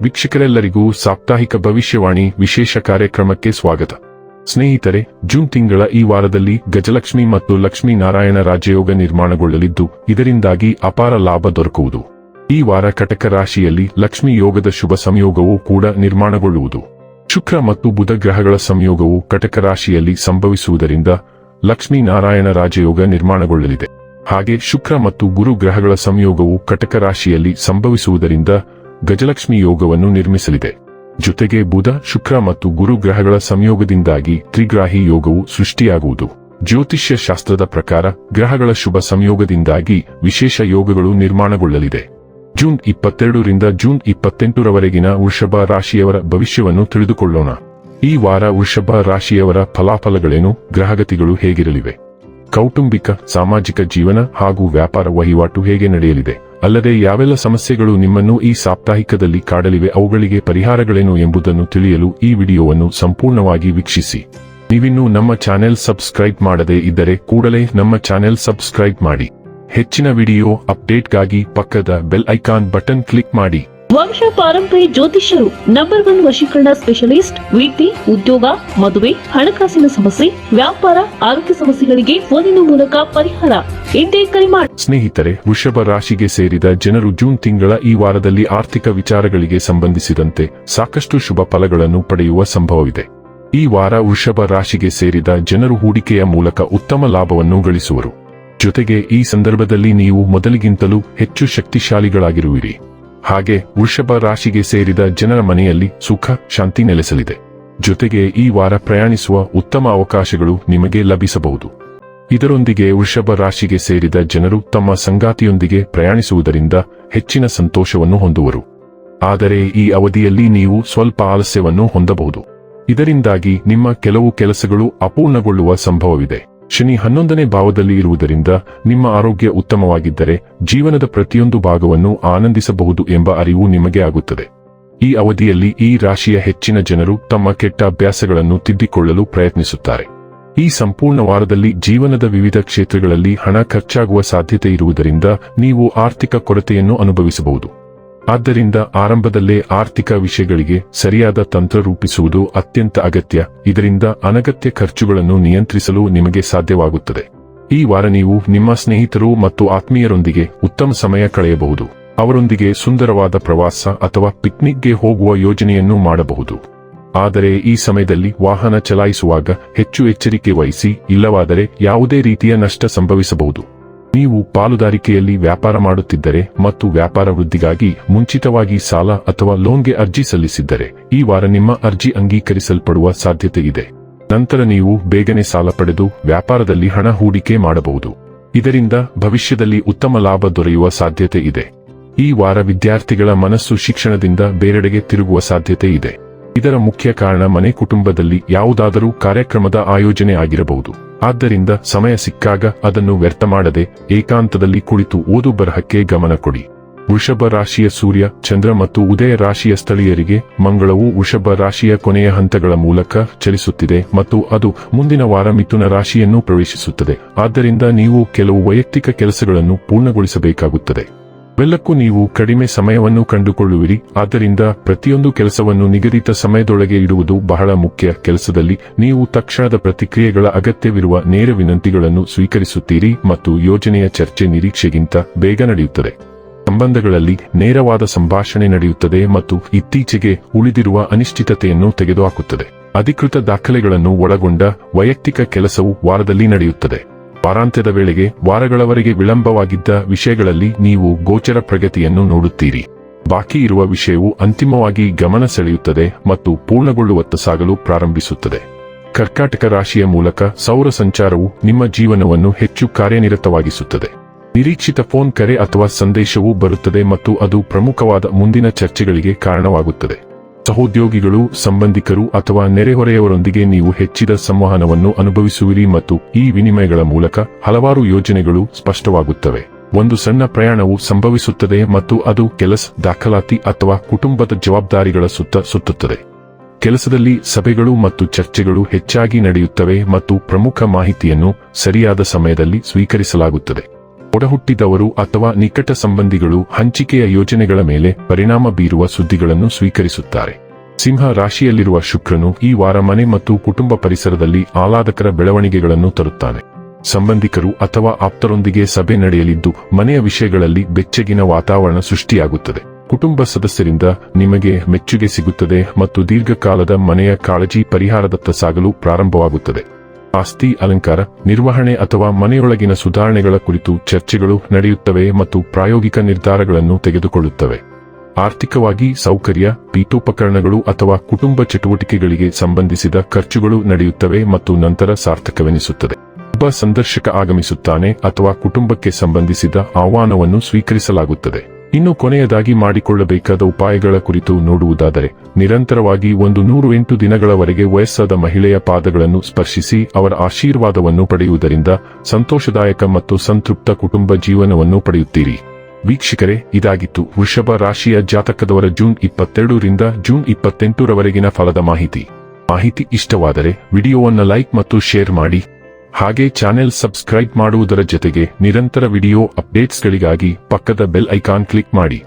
ವೀಕ್ಷಕರೆಲ್ಲರಿಗೂ ಸಾಪ್ತಾಹಿಕ ಭವಿಷ್ಯವಾಣಿ ವಿಶೇಷ ಕಾರ್ಯಕ್ರಮಕ್ಕೆ ಸ್ವಾಗತ. ಸ್ನೇಹಿತರೆ, ಜೂನ್ ತಿಂಗಳ ಈ ವಾರದಲ್ಲಿ ಗಜಲಕ್ಷ್ಮಿ ಮತ್ತು ಲಕ್ಷ್ಮೀ ನಾರಾಯಣ ರಾಜಯೋಗ ನಿರ್ಮಾಣಗೊಳ್ಳಲಿದ್ದು, ಇದರಿಂದಾಗಿ ಅಪಾರ ಲಾಭ ದೊರಕುವುದು. ಈ ವಾರ ಕಟಕ ರಾಶಿಯಲ್ಲಿ ಲಕ್ಷ್ಮೀ ಯೋಗದ ಶುಭ ಸಂಯೋಗವೂ ಕೂಡ ನಿರ್ಮಾಣಗೊಳ್ಳುವುದು. ಶುಕ್ರ ಮತ್ತು ಬುಧ ಗ್ರಹಗಳ ಸಂಯೋಗವು ಕಟಕ ರಾಶಿಯಲ್ಲಿ ಸಂಭವಿಸುವುದರಿಂದ ಲಕ್ಷ್ಮೀ ನಾರಾಯಣ ರಾಜಯೋಗ ನಿರ್ಮಾಣಗೊಳ್ಳಲಿದೆ. ಹಾಗೆ ಶುಕ್ರ ಮತ್ತು ಗುರು ಗ್ರಹಗಳ ಸಂಯೋಗವು ಕಟಕ ರಾಶಿಯಲ್ಲಿ ಸಂಭವಿಸುವುದರಿಂದ ಗಜಲಕ್ಷ್ಮಿ ಯೋಗವನ್ನು ನಿರ್ಮಿಸಲಿದೆ. ಜೊತೆಗೆ ಬುಧ, ಶುಕ್ರ ಮತ್ತು ಗುರು ಗ್ರಹಗಳ ಸಂಯೋಗದಿಂದಾಗಿ ತ್ರಿಗ್ರಾಹಿ ಯೋಗವು ಸೃಷ್ಟಿಯಾಗುವುದು. ಜ್ಯೋತಿಷ್ಯ ಶಾಸ್ತ್ರದ ಪ್ರಕಾರ ಗ್ರಹಗಳ ಶುಭ ಸಂಯೋಗದಿಂದಾಗಿ ವಿಶೇಷ ಯೋಗಗಳು ನಿರ್ಮಾಣಗೊಳ್ಳಲಿದೆ. ಜೂನ್ 22 ರಿಂದ ಜೂನ್ 28ರವರೆಗಿನ ವೃಷಭ ರಾಶಿಯವರ ಭವಿಷ್ಯವನ್ನು ತಿಳಿದುಕೊಳ್ಳೋಣ. ಈ ವಾರ ವೃಷಭ ರಾಶಿಯವರ ಫಲಾಫಲಗಳೇನು, ಗ್ರಹಗತಿಗಳು ಹೇಗಿರಲಿವೆ, ಕೌಟುಂಬಿಕ ಸಾಮಾಜಿಕ ಜೀವನ ಹಾಗೂ ವ್ಯಾಪಾರ ವಹಿವಾಟು ಹೇಗೆ ನಡೆಯಲಿದೆ, ಅಲ್ಲದೆ ಯಾವೆಲ್ಲ ಸಮಸ್ಯೆಗಳು ನಿಮ್ಮನ್ನು ಈ ಸಾಪ್ತಾಹಿಕದಲ್ಲಿ ಕಾಡಲಿವೆ, ಅವುಗಳಿಗೆ ಪರಿಹಾರಗಳೇನು ಎಂಬುದನ್ನು ತಿಳಿಯಲು ಈ ವಿಡಿಯೋವನ್ನು ಸಂಪೂರ್ಣವಾಗಿ ವೀಕ್ಷಿಸಿ. ನೀವಿನ್ನೂ ನಮ್ಮ ಚಾನೆಲ್ ಸಬ್ಸ್ಕ್ರೈಬ್ ಮಾಡದೇ ಇದ್ದರೆ ಕೂಡಲೇ ನಮ್ಮ ಚಾನೆಲ್ ಸಬ್ಸ್ಕ್ರೈಬ್ ಮಾಡಿ. ಹೆಚ್ಚಿನ ವಿಡಿಯೋ ಅಪ್ಡೇಟ್ಗಾಗಿ ಪಕ್ಕದ ಬೆಲ್ ಐಕಾನ್ ಬಟನ್ ಕ್ಲಿಕ್ ಮಾಡಿ. ವಂಶ ಪಾರಂಪರ್ಯ ಜ್ಯೋತಿಷ್ಯರು ನಂಬರ್ 1 ವಶೀಕರಣ ಸ್ಪೆಷಲಿಸ್ಟ್. ವೃತ್ತಿ, ಉದ್ಯೋಗ, ಮದುವೆ, ಹಣಕಾಸಿನ ಸಮಸ್ಯೆ, ವ್ಯಾಪಾರ, ಆರೋಗ್ಯ ಸಮಸ್ಯೆಗಳಿಗೆ ಫೋನಿನ ಮೂಲಕ ಪರಿಹಾರ. ಇಂದೇ ಕರೆ ಮಾಡಿ. ಸ್ನೇಹಿತರೆ, ವೃಷಭ ರಾಶಿಗೆ ಸೇರಿದ ಜನರು ಜೂನ್ ತಿಂಗಳ ಈ ವಾರದಲ್ಲಿ ಆರ್ಥಿಕ ವಿಚಾರಗಳಿಗೆ ಸಂಬಂಧಿಸಿದಂತೆ ಸಾಕಷ್ಟು ಶುಭ ಫಲಗಳನ್ನು ಪಡೆಯುವ ಸಂಭವವಿದೆ. ಈ ವಾರ ವೃಷಭ ರಾಶಿಗೆ ಸೇರಿದ ಜನರು ಹೂಡಿಕೆಯ ಮೂಲಕ ಉತ್ತಮ ಲಾಭವನ್ನು ಗಳಿಸುವರು. ಜೊತೆಗೆ ಈ ಸಂದರ್ಭದಲ್ಲಿ ನೀವು ಮೊದಲಿಗಿಂತಲೂ ಹೆಚ್ಚು ಶಕ್ತಿಶಾಲಿಗಳಾಗಿರುವಿರಿ. ಹಾಗೆ ವೃಷಭ ರಾಶಿಗೆ ಸೇರಿದ ಜನರ ಮನೆಯಲ್ಲಿ ಸುಖ, ಶಾಂತಿ ನೆಲೆಸಲಿದೆ. ಜೊತೆಗೆ ಈ ವಾರ ಪ್ರಯಾಣಿಸುವ ಉತ್ತಮ ಅವಕಾಶಗಳು ನಿಮಗೆ ಲಭಿಸಬಹುದು. ಇದರೊಂದಿಗೆ ವೃಷಭ ರಾಶಿಗೆ ಸೇರಿದ ಜನರು ತಮ್ಮ ಸಂಗಾತಿಯೊಂದಿಗೆ ಪ್ರಯಾಣಿಸುವುದರಿಂದ ಹೆಚ್ಚಿನ ಸಂತೋಷವನ್ನು ಹೊಂದುವರು. ಆದರೆ ಈ ಅವಧಿಯಲ್ಲಿ ನೀವು ಸ್ವಲ್ಪ ಆಲಸ್ಯವನ್ನು ಹೊಂದಬಹುದು. ಇದರಿಂದಾಗಿ ನಿಮ್ಮ ಕೆಲವು ಕೆಲಸಗಳು ಅಪೂರ್ಣಗೊಳ್ಳುವ ಸಂಭವವಿದೆ. ಶನಿ 11ನೇ ಭಾವದಲ್ಲಿ ಇರುವುದರಿಂದ ನಿಮ್ಮ ಆರೋಗ್ಯ ಉತ್ತಮವಾಗಿದ್ದರೆ ಜೀವನದ ಪ್ರತಿಯೊಂದು ಭಾಗವನ್ನು ಆನಂದಿಸಬಹುದು ಎಂಬ ಅರಿವು ನಿಮಗೆ ಆಗುತ್ತದೆ. ಈ ಅವಧಿಯಲ್ಲಿ ಈ ರಾಶಿಯ ಹೆಚ್ಚಿನ ಜನರು ತಮ್ಮ ಕೆಟ್ಟ ಅಭ್ಯಾಸಗಳನ್ನು ತಿದ್ದಿಕೊಳ್ಳಲು ಪ್ರಯತ್ನಿಸುತ್ತಾರೆ. ಈ ಸಂಪೂರ್ಣ ವಾರದಲ್ಲಿ ಜೀವನದ ವಿವಿಧ ಕ್ಷೇತ್ರಗಳಲ್ಲಿ ಹಣ ಖರ್ಚಾಗುವ ಸಾಧ್ಯತೆ ಇರುವುದರಿಂದ ನೀವು ಆರ್ಥಿಕ ಕೊರತೆಯನ್ನು ಅನುಭವಿಸಬಹುದು. ಆದ್ದರಿಂದ ಆರಂಭದಲ್ಲೇ ಆರ್ಥಿಕ ವಿಷಯಗಳಿಗೆ ಸರಿಯಾದ ತಂತ್ರ ರೂಪಿಸುವುದು ಅತ್ಯಂತ ಅಗತ್ಯ. ಇದರಿಂದ ಅನಗತ್ಯ ಖರ್ಚುಗಳನ್ನು ನಿಯಂತ್ರಿಸಲು ನಿಮಗೆ ಸಾಧ್ಯವಾಗುತ್ತದೆ. ಈ ವಾರ ನೀವು ನಿಮ್ಮ ಸ್ನೇಹಿತರು ಮತ್ತು ಆತ್ಮೀಯರೊಂದಿಗೆ ಉತ್ತಮ ಸಮಯ ಕಳೆಯಬಹುದು. ಅವರೊಂದಿಗೆ ಸುಂದರವಾದ ಪ್ರವಾಸ ಅಥವಾ ಪಿಕ್ನಿಕ್ಗೆ ಹೋಗುವ ಯೋಜನೆಯನ್ನು ಮಾಡಬಹುದು. ಆದರೆ ಈ ಸಮಯದಲ್ಲಿ ವಾಹನ ಚಲಾಯಿಸುವಾಗ ಹೆಚ್ಚು ಎಚ್ಚರಿಕೆ ವಹಿಸಿ, ಇಲ್ಲವಾದರೆ ಯಾವುದೇ ರೀತಿಯ ನಷ್ಟ ಸಂಭವಿಸಬಹುದು. ನೀವು ಪಾಲುದಾರಿಕೆಯಲ್ಲಿ ವ್ಯಾಪಾರ ಮಾಡುತ್ತಿದ್ದರೆ ಮತ್ತು ವ್ಯಾಪಾರ ವೃದ್ಧಿಗಾಗಿ ಮುಂಚಿತವಾಗಿ ಸಾಲ ಅಥವಾ ಲೋನ್ಗೆ ಅರ್ಜಿ ಸಲ್ಲಿಸಿದ್ದರೆ ಈ ವಾರ ನಿಮ್ಮ ಅರ್ಜಿ ಅಂಗೀಕರಿಸಲ್ಪಡುವ ಸಾಧ್ಯತೆ ಇದೆ. ನಂತರ ನೀವು ಬೇಗನೆ ಸಾಲ ಪಡೆದು ವ್ಯಾಪಾರದಲ್ಲಿ ಹಣ ಹೂಡಿಕೆ ಮಾಡಬಹುದು. ಇದರಿಂದ ಭವಿಷ್ಯದಲ್ಲಿ ಉತ್ತಮ ಲಾಭ ದೊರೆಯುವ ಸಾಧ್ಯತೆ ಇದೆ. ಈ ವಾರ ವಿದ್ಯಾರ್ಥಿಗಳ ಮನಸ್ಸು ಶಿಕ್ಷಣದಿಂದ ಬೇರೆಡೆಗೆ ತಿರುಗುವ ಸಾಧ್ಯತೆ ಇದೆ. ಇದರ ಮುಖ್ಯ ಕಾರಣ ಮನೆ ಕುಟುಂಬದಲ್ಲಿ ಯಾವುದಾದರೂ ಕಾರ್ಯಕ್ರಮದ ಆಯೋಜನೆ ಆಗಿರಬಹುದು. ಆದ್ದರಿಂದ ಸಮಯ ಸಿಕ್ಕಾಗ ಅದನ್ನು ವ್ಯರ್ಥ ಮಾಡದೆ ಏಕಾಂತದಲ್ಲಿ ಕುಳಿತು ಓದು ಬರಹಕ್ಕೆ ಗಮನ ಕೊಡಿ. ವೃಷಭ ರಾಶಿಯ ಸೂರ್ಯ, ಚಂದ್ರ ಮತ್ತು ಉದಯ ರಾಶಿಯ ಸ್ಥಳೀಯರಿಗೆ ಮಂಗಳವು ವೃಷಭ ರಾಶಿಯ ಕೊನೆಯ ಹಂತಗಳ ಮೂಲಕ ಚಲಿಸುತ್ತಿದೆ ಮತ್ತು ಅದು ಮುಂದಿನ ವಾರ ಮಿಥುನ ರಾಶಿಯನ್ನು ಪ್ರವೇಶಿಸುತ್ತದೆ. ಆದ್ದರಿಂದ ನೀವು ಕೆಲವು ವೈಯಕ್ತಿಕ ಕೆಲಸಗಳನ್ನು ಪೂರ್ಣಗೊಳಿಸಬೇಕಾಗುತ್ತದೆ. ಬೆಲ್ಲಕ್ಕೂ ನೀವು ಕಡಿಮೆ ಸಮಯವನ್ನು ಕಂಡುಕೊಳ್ಳುವಿರಿ. ಆದ್ದರಿಂದ ಪ್ರತಿಯೊಂದು ಕೆಲಸವನ್ನು ನಿಗದಿತ ಸಮಯದೊಳಗೆ ಇಡುವುದು ಬಹಳ ಮುಖ್ಯ. ಕೆಲಸದಲ್ಲಿ ನೀವು ತಕ್ಷಣದ ಪ್ರತಿಕ್ರಿಯೆಗಳ ಅಗತ್ಯವಿರುವ ನೇರ ವಿನಂತಿಗಳನ್ನು ಸ್ವೀಕರಿಸುತ್ತೀರಿ ಮತ್ತು ಯೋಜನೆಯ ಚರ್ಚೆ ನಿರೀಕ್ಷೆಗಿಂತ ಬೇಗ ನಡೆಯುತ್ತದೆ. ಸಂಬಂಧಗಳಲ್ಲಿ ನೇರವಾದ ಸಂಭಾಷಣೆ ನಡೆಯುತ್ತದೆ ಮತ್ತು ಇತ್ತೀಚೆಗೆ ಉಳಿದಿರುವ ಅನಿಶ್ಚಿತತೆಯನ್ನು ತೆಗೆದುಹಾಕುತ್ತದೆ. ಅಧಿಕೃತ ದಾಖಲೆಗಳನ್ನು ಒಳಗೊಂಡ ವೈಯಕ್ತಿಕ ಕೆಲಸವು ವಾರದಲ್ಲಿ ನಡೆಯುತ್ತದೆ. ವಾರಾಂತ್ಯದ ವೇಳೆಗೆ ವಾರಗಳವರೆಗೆ ವಿಳಂಬವಾಗಿದ್ದ ವಿಷಯಗಳಲ್ಲಿ ನೀವು ಗೋಚರ ಪ್ರಗತಿಯನ್ನು ನೋಡುತ್ತೀರಿ. ಬಾಕಿ ಇರುವ ವಿಷಯವು ಅಂತಿಮವಾಗಿ ಗಮನ ಸೆಳೆಯುತ್ತದೆ ಮತ್ತು ಪೂರ್ಣಗೊಳ್ಳುವತ್ತ ಸಾಗಲು ಪ್ರಾರಂಭಿಸುತ್ತದೆ. ಕರ್ಕಾಟಕ ರಾಶಿಯ ಮೂಲಕ ಸೌರ ಸಂಚಾರವು ನಿಮ್ಮ ಜೀವನವನ್ನು ಹೆಚ್ಚು ಕಾರ್ಯನಿರತವಾಗಿಸುತ್ತದೆ. ನಿರೀಕ್ಷಿತ ಫೋನ್ ಕರೆ ಅಥವಾ ಸಂದೇಶವೂ ಬರುತ್ತದೆ ಮತ್ತು ಅದು ಪ್ರಮುಖವಾದ ಮುಂದಿನ ಚರ್ಚೆಗಳಿಗೆ ಕಾರಣವಾಗುತ್ತದೆ. ಸಹೋದ್ಯೋಗಿಗಳು, ಸಂಬಂಧಿಕರು ಅಥವಾ ನೆರೆಹೊರೆಯವರೊಂದಿಗೆ ನೀವು ಹೆಚ್ಚಿದ ಸಂವಹನವನ್ನು ಅನುಭವಿಸುವಿರಿ ಮತ್ತು ಈ ವಿನಿಮಯಗಳ ಮೂಲಕ ಹಲವಾರು ಯೋಜನೆಗಳು ಸ್ಪಷ್ಟವಾಗುತ್ತವೆ. ಒಂದು ಸಣ್ಣ ಪ್ರಯಾಣವು ಸಂಭವಿಸುತ್ತದೆ ಮತ್ತು ಅದು ಕೆಲಸ, ದಾಖಲಾತಿ ಅಥವಾ ಕುಟುಂಬದ ಜವಾಬ್ದಾರಿಗಳ ಸುತ್ತ ಸುತ್ತುತ್ತದೆ. ಕೆಲಸದಲ್ಲಿ ಸಭೆಗಳು ಮತ್ತು ಚರ್ಚೆಗಳು ಹೆಚ್ಚಾಗಿ ನಡೆಯುತ್ತವೆ ಮತ್ತು ಪ್ರಮುಖ ಮಾಹಿತಿಯನ್ನು ಸರಿಯಾದ ಸಮಯದಲ್ಲಿ ಸ್ವೀಕರಿಸಲಾಗುತ್ತದೆ. ಒಡಹುಟ್ಟಿದವರು ಅಥವಾ ನಿಕಟ ಸಂಬಂಧಿಗಳು ಹಂಚಿಕೆಯ ಯೋಜನೆಗಳ ಮೇಲೆ ಪರಿಣಾಮ ಬೀರುವ ಸುದ್ದಿಗಳನ್ನು ಸ್ವೀಕರಿಸುತ್ತಾರೆ. ಸಿಂಹ ರಾಶಿಯಲ್ಲಿರುವ ಶುಕ್ರನು ಈ ವಾರ ಮನೆ ಮತ್ತು ಕುಟುಂಬ ಪರಿಸರದಲ್ಲಿ ಆಹ್ಲಾದಕರ ಬೆಳವಣಿಗೆಗಳನ್ನು ತರುತ್ತಾನೆ. ಸಂಬಂಧಿಕರು ಅಥವಾ ಆಪ್ತರೊಂದಿಗೆ ಸಭೆ ನಡೆಯಲಿದ್ದು ಮನೆಯ ವಿಷಯಗಳಲ್ಲಿ ಬೆಚ್ಚಗಿನ ವಾತಾವರಣ ಸೃಷ್ಟಿಯಾಗುತ್ತದೆ. ಕುಟುಂಬ ಸದಸ್ಯರಿಂದ ನಿಮಗೆ ಮೆಚ್ಚುಗೆ ಸಿಗುತ್ತದೆ ಮತ್ತು ದೀರ್ಘಕಾಲದ ಮನೆಯ ಕಾಳಜಿ ಪರಿಹಾರದತ್ತ ಸಾಗಲು ಪ್ರಾರಂಭವಾಗುತ್ತದೆ. ಆಸ್ತಿ ಅಲಂಕಾರ, ನಿರ್ವಹಣೆ ಅಥವಾ ಮನೆಯೊಳಗಿನ ಸುಧಾರಣೆಗಳ ಕುರಿತು ಚರ್ಚೆಗಳು ನಡೆಯುತ್ತವೆ ಮತ್ತು ಪ್ರಾಯೋಗಿಕ ನಿರ್ಧಾರಗಳನ್ನು ತೆಗೆದುಕೊಳ್ಳುತ್ತವೆ. ಆರ್ಥಿಕವಾಗಿ ಸೌಕರ್ಯ, ಪೀಠೋಪಕರಣಗಳು ಅಥವಾ ಕುಟುಂಬ ಚಟುವಟಿಕೆಗಳಿಗೆ ಸಂಬಂಧಿಸಿದ ಖರ್ಚುಗಳು ನಡೆಯುತ್ತವೆ ಮತ್ತು ನಂತರ ಸಾರ್ಥಕವೆನಿಸುತ್ತದೆ. ಒಬ್ಬ ಸಂದರ್ಶಕ ಆಗಮಿಸುತ್ತಾನೆ ಅಥವಾ ಕುಟುಂಬಕ್ಕೆ ಸಂಬಂಧಿಸಿದ ಆಹ್ವಾನವನ್ನು ಸ್ವೀಕರಿಸಲಾಗುತ್ತದೆ. ಇನ್ನು ಕೊನೆಯದಾಗಿ ಮಾಡಿಕೊಳ್ಳಬೇಕಾದ ಉಪಾಯಗಳ ಕುರಿತು ನೋಡುವುದಾದರೆ, ನಿರಂತರವಾಗಿ 108 ದಿನಗಳವರೆಗೆ ವಯಸ್ಸಾದ ಮಹಿಳೆಯ ಪಾದಗಳನ್ನು ಸ್ಪರ್ಶಿಸಿ ಅವರ ಆಶೀರ್ವಾದವನ್ನು ಪಡೆಯುವುದರಿಂದ ಸಂತೋಷದಾಯಕ ಮತ್ತು ಸಂತೃಪ್ತ ಕುಟುಂಬ ಜೀವನವನ್ನು ಪಡೆಯುತ್ತೀರಿ. ವೀಕ್ಷಕರೇ, ಇದಾಗಿತ್ತು ವೃಷಭ ರಾಶಿಯ ಜಾತಕದವರ ಜೂನ್ 22 ರಿಂದ ಜೂನ್ 28 ರವರೆಗಿನ ಫಲದ ಮಾಹಿತಿ ಇಷ್ಟವಾದರೆ ವಿಡಿಯೋವನ್ನು ಲೈಕ್ ಮತ್ತು ಶೇರ್ ಮಾಡಿ. ಹಾಗೆ ಚಾನೆಲ್ ಸಬ್ಸ್ಕ್ರೈಬ್ ಮಾಡುವುದರ ಜೊತೆಗೆ ನಿರಂತರ ವಿಡಿಯೋ ಅಪ್ಡೇಟ್ಸ್ಗಳಿಗಾಗಿ ಪಕ್ಕದ ಬೆಲ್ ಐಕಾನ್ ಕ್ಲಿಕ್ ಮಾಡಿ.